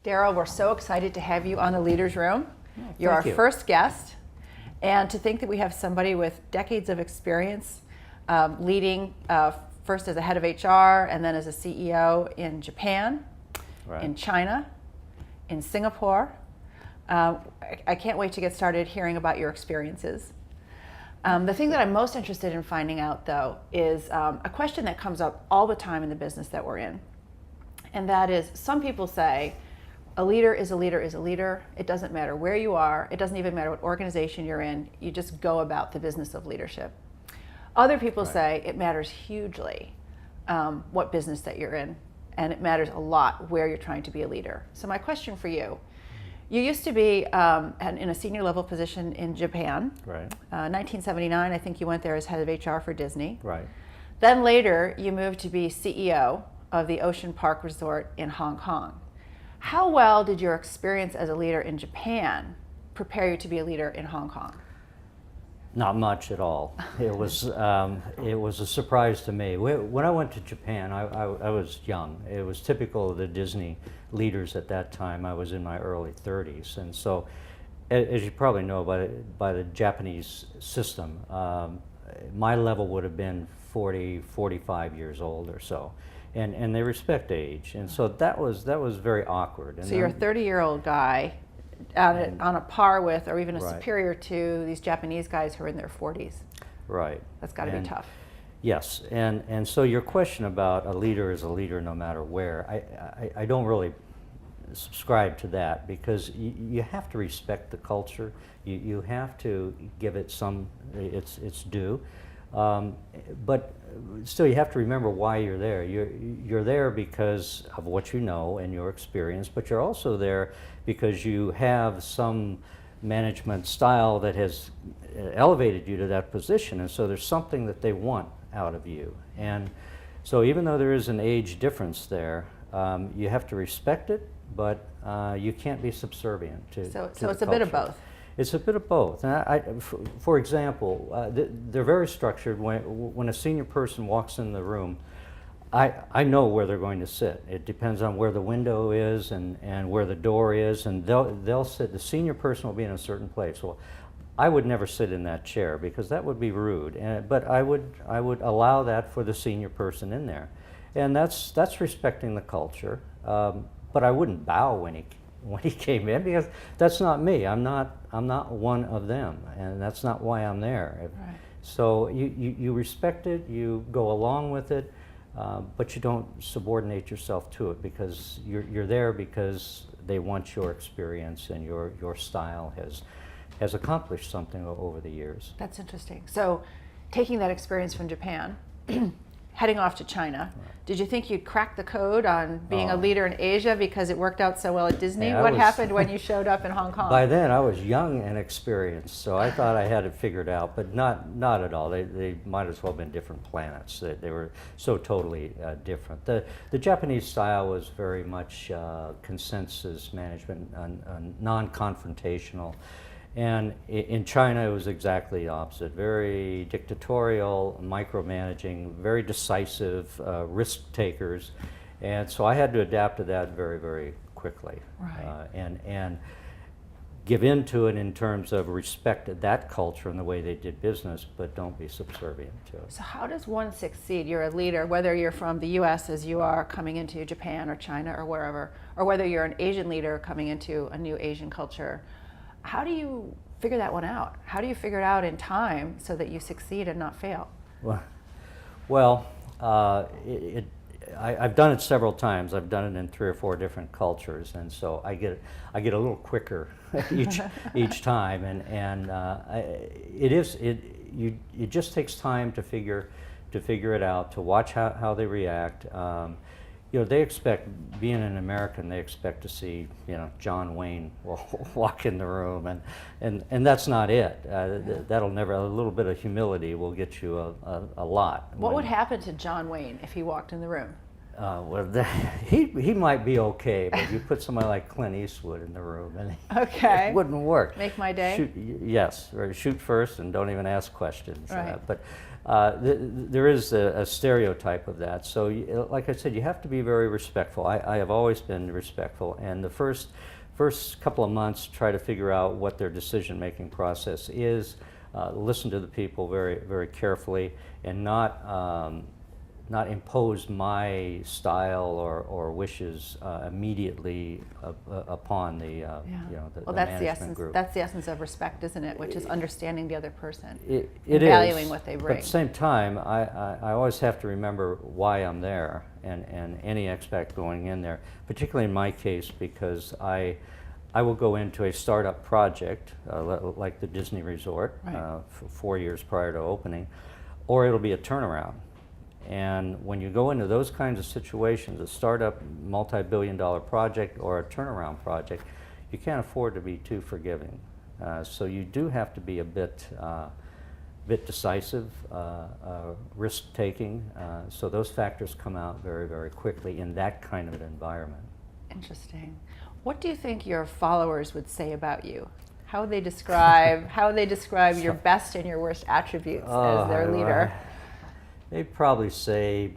Darrell, we're so excited to have you on the Leaders Room. You're our Thank you. first guest, and to think that we have somebody with decades of experience leading first as a head of HR and then as a CEO in Japan, Right. in China, in Singapore. I can't wait to get started hearing about your experiences. The thing that I'm most interested in finding out, though, is a question that comes up all the time in the business that we're in. And that is, some people say, a leader is a leader is a leader. It doesn't matter where you are. It doesn't even matter what organization you're in. You just go about the business of leadership. Other people Right. say it matters hugely what business that you're in, and it matters a lot where you're trying to be a leader. So my question for you, you used to be in a senior level position in Japan. Right. 1979, I think you went there as head of HR for Disney. Right. Then later, you moved to be CEO of the Ocean Park Resort in Hong Kong. How well did your experience as a leader in Japan prepare you to be a leader in Hong Kong? Not much at all. It was a surprise to me. When I went to Japan, I was young. It was typical of the Disney leaders at that time. I was in my early 30s, and so, as you probably know, by the Japanese system, my level would have been 40, 45 years old or so. And they respect age, and so that was very awkward. And So you're a 30-year-old guy on a par with, or even a Right. superior to, these Japanese guys who are in their 40s. Right. That's got to be And- tough. Yes, and so your question about a leader is a leader no matter where, I don't really subscribe to that, because you have to respect the culture. You have to give it its due. But still, you have to remember why you're there. You're there because of what you know and your experience, but you're also there because you have some management style that has elevated you to that position, and so there's something that they want out of you. And so even though there is an age difference there, you have to respect it, but you can't be subservient to So the it's a bit of culture. both. It's a bit of both. And for example, they're very structured. When a senior person walks in the room, I know where they're going to sit. It depends on where the window is and where the door is, and they'll sit. The senior person will be in a certain place. Well, I would never sit in that chair because that would be rude. But I would allow that for the senior person in there, and that's respecting the culture. But I wouldn't bow when he came in, because that's not me. I'm not one of them, and that's not why I'm there. Right. So you respect it, you go along with it, but you don't subordinate yourself to it, because you're there because they want your experience, and your style has accomplished something over the years. That's interesting. So taking that experience from Japan, heading off to China, did you think you'd crack the code on being a leader in Asia because it worked out so well at Disney? Yeah, What happened when you showed up in Hong Kong? By then, I was young and experienced, so I thought I had it figured out, but not at all. They might as well have been different planets. They were so totally different. The Japanese style was very much consensus management, non-confrontational. And in China, it was exactly the opposite. Very dictatorial, micromanaging, very decisive, risk takers. And so I had to adapt to that very, very quickly. Right. And give into it in terms of respect that culture and the way they did business, but don't be subservient to it. So how does one succeed? You're a leader, whether you're from the US as you are coming into Japan or China or wherever, or whether you're an Asian leader coming into a new Asian culture. How do you figure that one out? How do you figure it out in time so that you succeed and not fail? Well, I've done it several times. I've done it in 3 or 4 different cultures, and so I get a little quicker each time. And it just takes time to figure it out, to watch how they react. They expect, being an American, they expect to see, John Wayne walk in the room, and that's not it. That'll never. A little bit of humility will get you a lot. What would happen to John Wayne if he walked in the room? He might be okay, but you put somebody like Clint Eastwood in the room, and Okay. it wouldn't work. Make my day? Yes, or shoot first and don't even ask questions. Right. But there is a stereotype of that. So, like I said, you have to be very respectful. I have always been respectful, and the first couple of months, try to figure out what their decision-making process is. Listen to the people very, very carefully, and not impose my style or wishes immediately upon the Yeah. the Well, that's the management essence. group. That's the essence of respect, isn't it? Which is understanding the other person, It and is, valuing what they but bring. at the same time, I always have to remember why I'm there, and any expat going in there, particularly in my case, because I will go into a startup project like the Disney Resort, Right. for 4 years prior to opening, or it'll be a turnaround. And when you go into those kinds of situations, a startup multi-billion-dollar project or a turnaround project, you can't afford to be too forgiving. So you do have to be a bit decisive, risk-taking. So those factors come out very, very quickly in that kind of an environment. Interesting. What do you think your followers would say about you? How would they describe your best and your worst attributes as their leader? They'd probably say,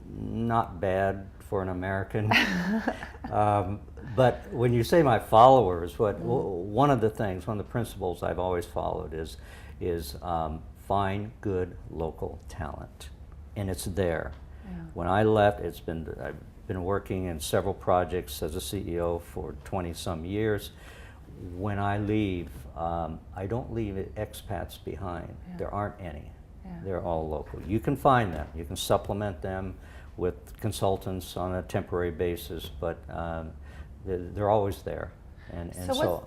not bad for an American. But when you say my followers, one of the principles I've always followed is find good local talent, and it's there. Yeah. When I left, I've been working in several projects as a CEO for 20-some years. When I leave, I don't leave expats behind. Yeah. There aren't any. Yeah. They're all local. You can find them. You can supplement them with consultants on a temporary basis, but they're always there. And so,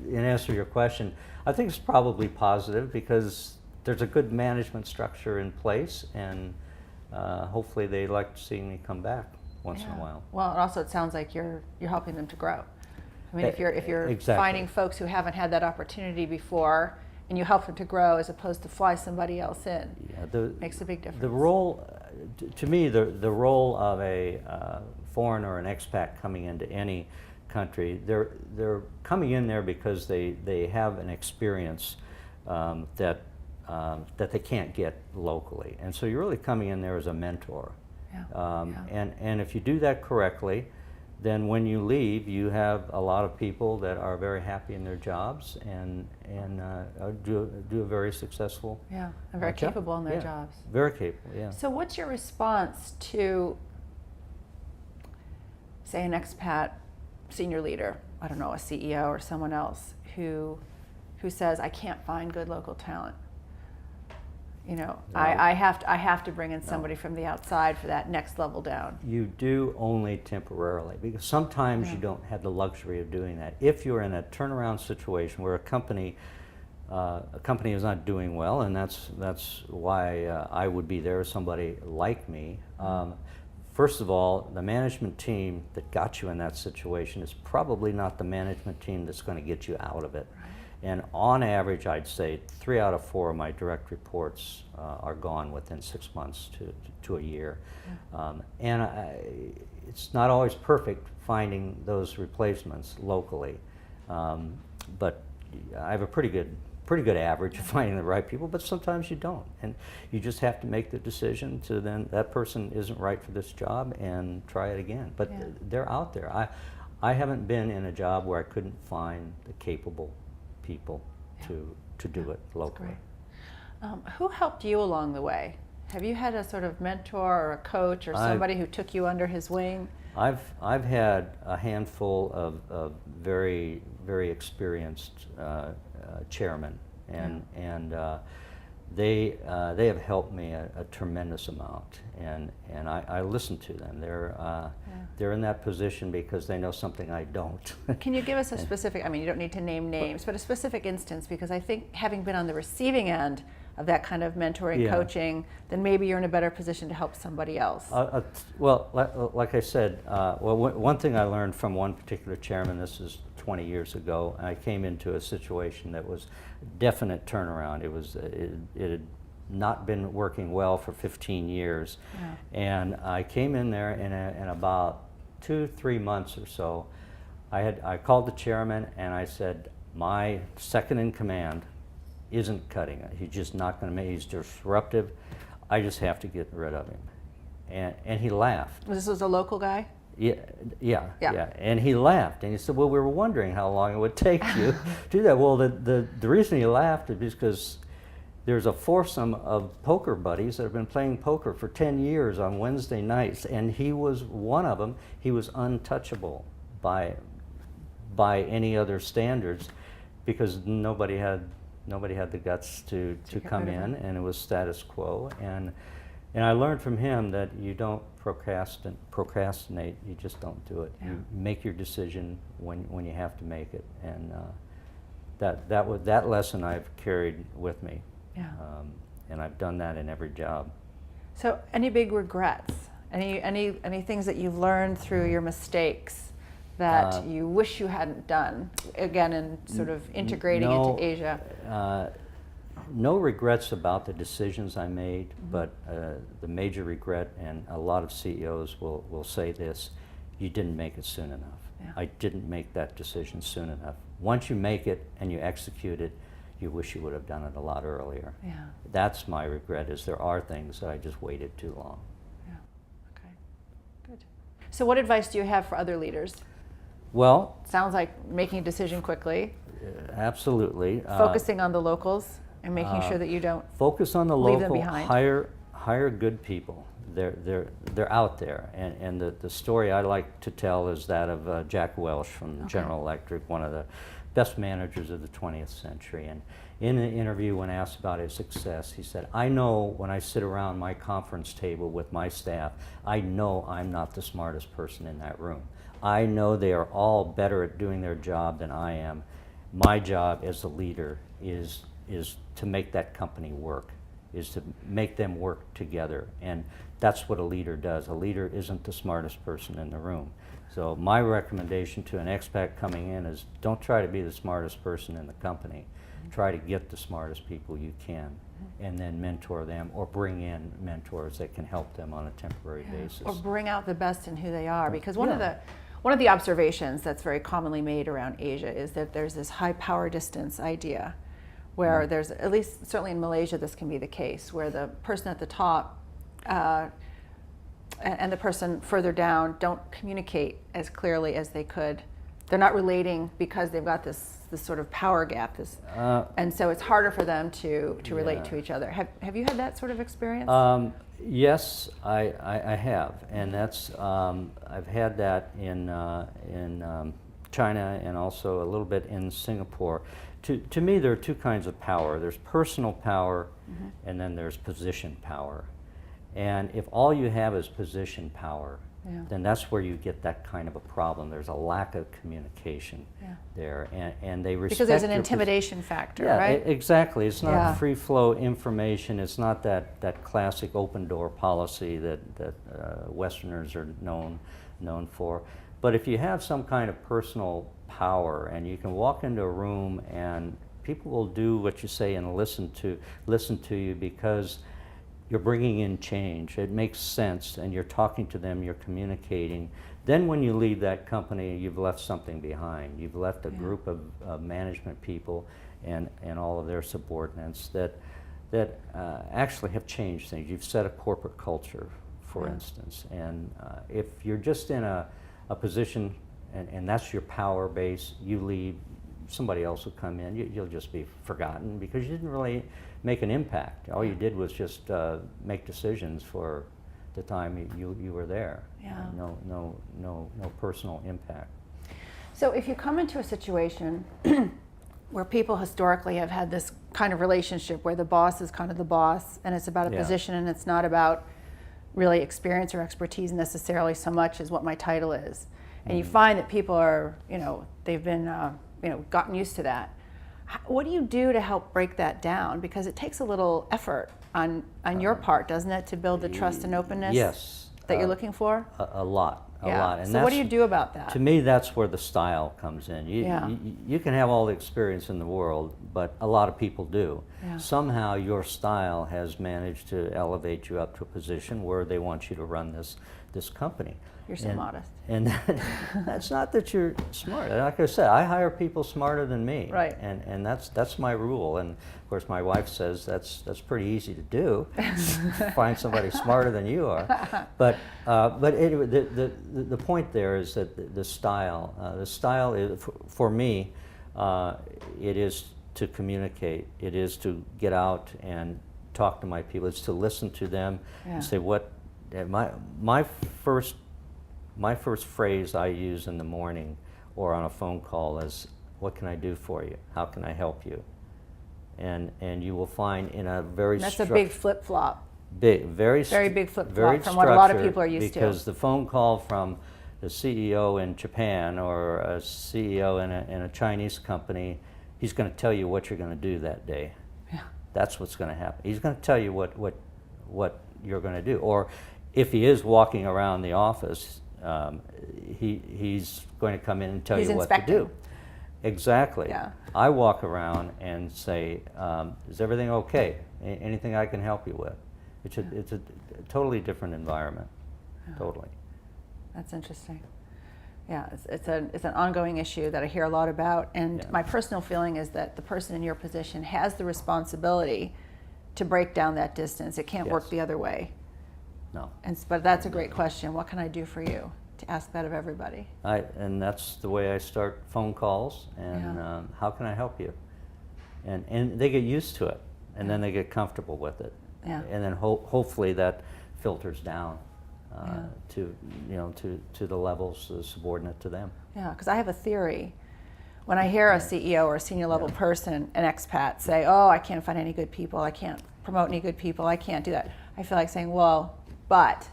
in answer to your question, I think it's probably positive because there's a good management structure in place, and hopefully they like seeing me come back once in a while. Well, and also it sounds like you're helping them to grow. I mean, if you're Exactly. finding folks who haven't had that opportunity before, and you help them to grow as opposed to fly somebody else in, makes a big difference. The role, to me, the role of a foreigner or an expat coming into any country, they're coming in there because they have an experience that they can't get locally, and so you're really coming in there as a mentor. And if you do that correctly, then when you leave, you have a lot of people that are very happy in their jobs and do a very successful and very job. capable in their jobs. Very capable, yeah. So what's your response to, say, an expat senior leader, I don't know, a CEO or someone else who says, I can't find good local talent? You know, No. I have to bring in somebody from the outside for that next level down. You do only temporarily, because sometimes you don't have the luxury of doing that. If you're in a turnaround situation where a company is not doing well, and that's why I would be there, somebody like me. First of all, the management team that got you in that situation is probably not the management team that's going to get you out of it. And on average, I'd say 3 out of 4 of my direct reports are gone within 6 months to a year. It's not always perfect finding those replacements locally, but I have a pretty good average of finding the right people, but sometimes you don't. And you just have to make the decision to then, that person isn't right for this job, and try it again. But they're out there. I haven't been in a job where I couldn't find the capable people to do it locally. Who helped you along the way? Have you had a sort of mentor or a coach or somebody who took you under his wing? I've had a handful of very, very experienced chairmen, and they have helped me a tremendous amount, and I listen to them. They're in that position because they know something I don't. Can you give us a specific, I mean, you don't need to name names, but a specific instance, because I think having been on the receiving end of that kind of mentoring, coaching, then maybe you're in a better position to help somebody else. Well, like I said, one thing I learned from one particular chairman, this is 20 years ago, I came into a situation that was definite turnaround. It not been working well for 15 years. Yeah. And I came in there in about 2-3 months or so. I called the chairman and I said, my second in command isn't cutting it. He's just not going to make, he's disruptive. I just have to get rid of him. And he laughed. This was a local guy? Yeah. And he laughed and he said, well, we were wondering how long it would take you to do that. Well, the reason he laughed is because there's a foursome of poker buddies that have been playing poker for 10 years on Wednesday nights, and he was one of them. He was untouchable by any other standards because nobody had the guts to come in, and it was status quo. And I learned from him that you don't procrastinate. You just don't do it. Yeah. You make your decision when you have to make it, and that lesson I've carried with me. Yeah. And I've done that in every job. So, any big regrets? Any things that you've learned through your mistakes that you wish you hadn't done? Again, in sort of integrating into Asia. No regrets about the decisions I made, but the major regret, and a lot of CEOs will say this: you didn't make it soon enough. Yeah. I didn't make that decision soon enough. Once you make it and you execute it, you wish you would have done it a lot earlier. Yeah. That's my regret, is there are things that I just waited too long. Yeah. Okay. Good. So what advice do you have for other leaders? Well, Sounds like making a decision quickly, absolutely. focusing on the locals, and making sure that you don't Focus on the leave them local, behind. hire good people. They're out there, and the story I like to tell is that of Jack Welch from General Electric, one of the best managers of the 20th century. And in an interview, when asked about his success, he said, I know when I sit around my conference table with my staff, I know I'm not the smartest person in that room. I know they are all better at doing their job than I am. My job as a leader is to make that company work, is to make them work together. And that's what a leader does. A leader isn't the smartest person in the room. So my recommendation to an expat coming in is don't try to be the smartest person in the company. Try to get the smartest people you can, and then mentor them or bring in mentors that can help them on a temporary basis. Or bring out the best in who they are, because one of the observations that's very commonly made around Asia is that there's this high power distance idea, where there's, at least certainly in Malaysia this can be the case, where the person at the top and the person further down don't communicate as clearly as they could. They're not relating because they've got this sort of power gap, and so it's harder for them to relate to each other. Have you had that sort of experience? Yes, I have, and that's I've had that in China and also a little bit in Singapore. To me, there are two kinds of power. There's personal power, and then there's position power. And if all you have is position power, then that's where you get that kind of a problem. There's a lack of communication there, and they respect because there's an your intimidation factor, right? Exactly. It's not free flow information. It's not that classic open door policy that Westerners are known for. But if you have some kind of personal power, and you can walk into a room and people will do what you say and listen to you because you're bringing in change. It makes sense, and you're talking to them, you're communicating. Then when you leave that company, you've left something behind. You've left a group of management people and all of their subordinates that actually have changed things. You've set a corporate culture, for instance. And if you're just in a position and that's your power base, you leave, somebody else will come in, you'll just be forgotten because you didn't really make an impact. All you did was just make decisions for the time you were there. No personal impact. So if you come into a situation where people historically have had this kind of relationship where the boss is kind of the boss, and it's about a position, and it's not about really experience or expertise necessarily so much as what my title is, and you find that people are, they've been gotten used to that. What do you do to help break that down? Because it takes a little effort on your part, doesn't it, to build the trust and openness that you're looking for? A lot. a Yeah. lot. And so what do you do about that? To me, that's where the style comes in. Yeah. You can have all the experience in the world, but a lot of people do. Yeah. Somehow your style has managed to elevate you up to a position where they want you to run this company. You're so modest. And that's not that you're smart. Like I said, I hire people smarter than me. Right. And that's my rule. And of course, my wife says that's pretty easy to do. Find somebody smarter than you are. But anyway, the point there is that the style is, for me, it is to communicate. It is to get out and talk to my people. It's to listen to them and say what my first phrase I use in the morning or on a phone call is, "What can I do for you? How can I help you?" And you will find in a very That's a big flip flop. Very big flip flop from what a lot of people are used to. Because the phone call from the CEO in Japan or a CEO in a Chinese company, he's going to tell you what you're going to do that day. Yeah. That's what's going to happen. He's going to tell you what you're going to do. Or if he is walking around the office, he's going to come in and tell you what to do. Exactly. Yeah. I walk around and say, "Is everything okay? Anything I can help you with?" It's a totally different environment. Yeah. Totally. That's interesting. Yeah, it's an ongoing issue that I hear a lot about, and my personal feeling is that the person in your position has the responsibility to break down that distance. It can't work the other way. No. But that's a great question. What can I do for you? To ask that of everybody. And that's the way I start phone calls. And how can I help you? And they get used to it, and then they get comfortable with it. Yeah. And then hopefully that filters down to the levels subordinate to them. Yeah, because I have a theory. When I hear a CEO or a senior level person, an expat, say, "Oh, I can't find any good people. I can't promote any good people. I can't do that," I feel like saying, "Well, but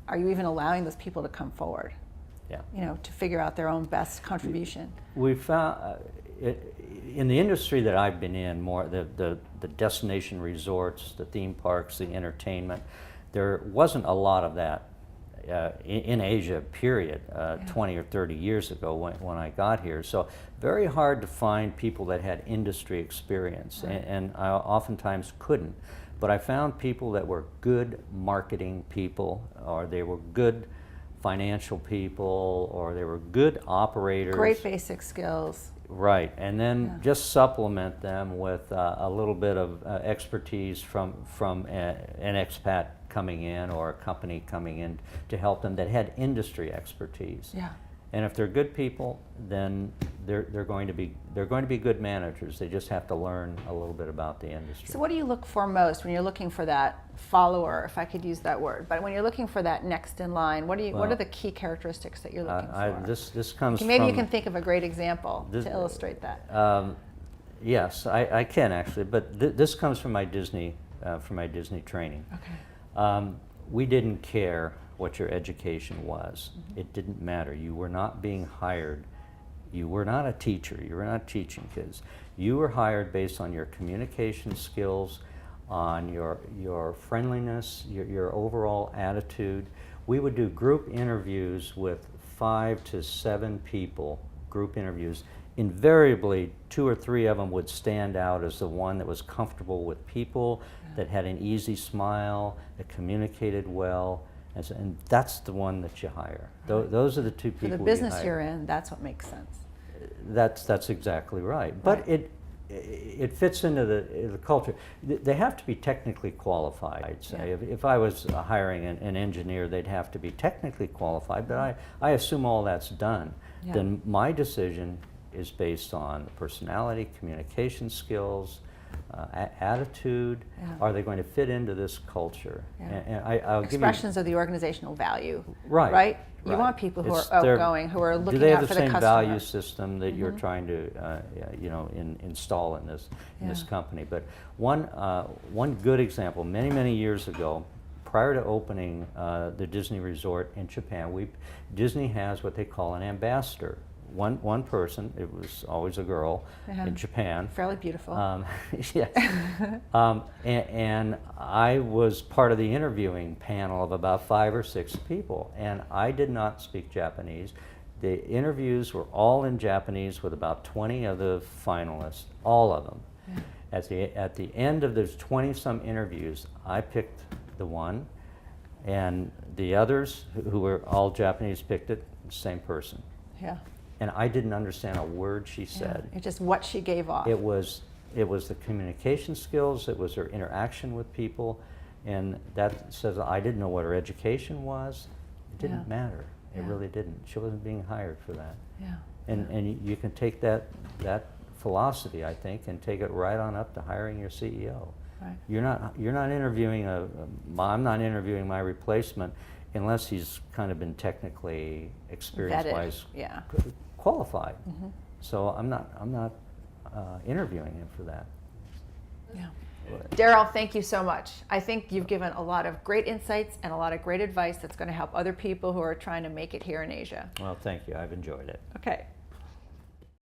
are you even allowing those people to come forward? Yeah. To figure out their own best contribution." We found in the industry that I've been in, more the destination resorts, the theme parks, the entertainment, there wasn't a lot of that in Asia, period, 20 or 30 years ago when I got here. So very hard to find people that had industry experience, and I oftentimes couldn't. But I found people that were good marketing people, or they were good financial people, or they were good operators. Great basic skills. Right, and then just supplement them with a little bit of expertise from an expat coming in or a company coming in to help them that had industry expertise. Yeah. And if they're good people, then they're going to be good managers. They just have to learn a little bit about the industry. So what do you look for most when you're looking for that follower, if I could use that word? But when you're looking for that next in line, what are the key characteristics that you're looking for? This comes maybe from, you can think of a great example to illustrate that. Yes, I can actually, but this comes from my Disney training. Okay. We didn't care what your education was. It didn't matter. You were not being hired. You were not a teacher. You were not teaching kids. You were hired based on your communication skills, on your friendliness, your overall attitude. We would do group interviews with 5 to 7 people, group interviews. Invariably, 2 or 3 of them would stand out as the one that was comfortable with people, that had an easy smile, that communicated well, and that's the one that you hire. Those are the 2 people you hire. For the business you're in, that's what makes sense. That's exactly right. But it fits into the culture. They have to be technically qualified, I'd say. Yeah. If I was hiring an engineer, they'd have to be technically qualified, but I assume all that's done. Yeah. Then my decision is based on personality, communication skills, attitude. Yeah. Are they going to fit into this culture? Yeah. And I'll give you expressions of the organizational value. Right. Right? You want people who are outgoing, who are looking out for the customer. Do they have the same value system that you're trying to, install in this company? But one good example, many years ago, prior to opening the Disney resort in Japan, Disney has what they call an ambassador. one person. It was always a girl in Japan. Fairly beautiful. Yes. And I was part of the interviewing panel of about 5 or 6 people, and I did not speak Japanese. The interviews were all in Japanese with about 20 of the finalists, all of them. Yeah. At the end of those 20-some interviews, I picked the one, and the others, who were all Japanese, picked it, same person. Yeah. And I didn't understand a word she said. It's just what she gave off. It was the communication skills, it was her interaction with people, and that says I didn't know what her education was. It didn't matter. It really didn't. She wasn't being hired for that. Yeah. And you can take that philosophy, I think, and take it right on up to hiring your CEO. Right. You're not interviewing I'm not interviewing my replacement unless he's kind of been technically experience-wise qualified. Mm-hmm. So I'm not interviewing him for that. Yeah. Darrell, thank you so much. I think you've given a lot of great insights and a lot of great advice that's going to help other people who are trying to make it here in Asia. Well, thank you. I've enjoyed it. Okay.